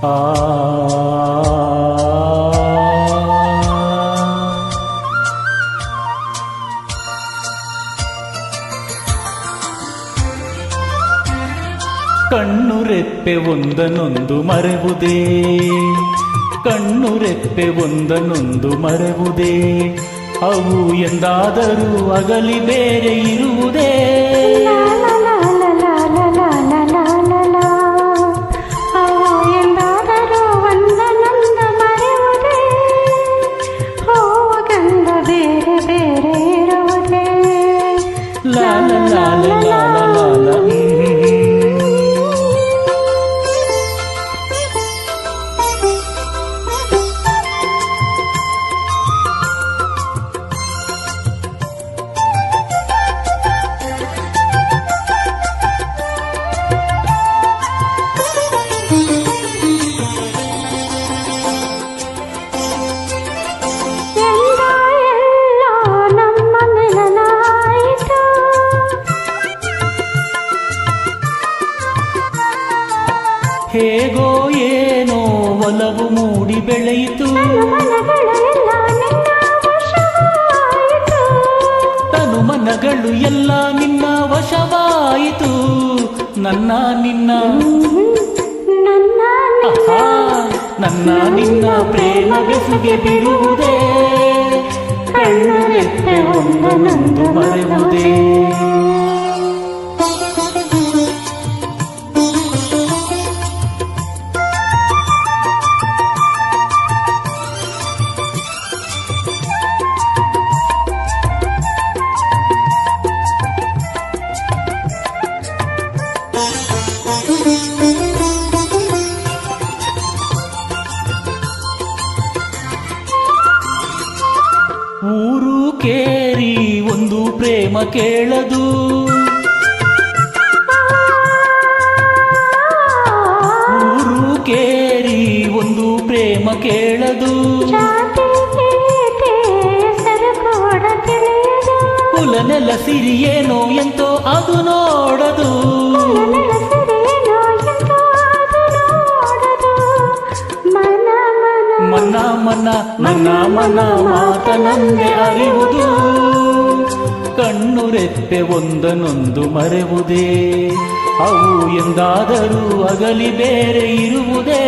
ಆ ಕಣ್ಣು ರೆಪ್ಪೆ ಒಂದನೊಂದು ಮರೆವುದೇ, ಕಣ್ಣು ರೆಪ್ಪೆ ಒಂದನೊಂದು ಮರೆವುದೇ, ಅವು ಎಂದಾದರೂ ಅಗಲಿ ಬೇರೆ ಇರುವುದೇ. ಹೇಗೋ ಏನೋ ಒಲವು ಮೂಡಿ ಬೆಳೆಯಿತು, ತನು ಮನಗಳು ಎಲ್ಲ ನಿನ್ನ ವಶವಾಯಿತು. ನನ್ನ ನಿನ್ನ ನನ್ನ ನಿನ್ನ ಪ್ರೇಮ ಬೆಸುಗೆ ಬಿಡುವುದೇ, ಕಣ್ಣು ರೆಪ್ಪೆ ಒಂದನೊಂದು ಮರೆಯುವುದೇ. ಊರು ಕೇರಿ ಒಂದು ಪ್ರೇಮ ಕೇಳದು, ಊರು ಕೇರಿ ಒಂದು ಪ್ರೇಮ ಕೇಳದು, ಕುಲನೆಲ ಸಿರಿ ಏನೋ ಎಂತೋ ಅದು ನೋಡದು. ಮನ ಮನ ನನ್ನ ಮನ ಮಾತನಂದೆ ಅರಿವುದು, ಕಣ್ಣು ರೆಪ್ಪೆ ಒಂದನೊಂದು ಮರೆವುದೇ, ಅವು ಎಂದಾದರೂ ಅಗಲಿ ಬೇರೆ ಇರುವುದೇ.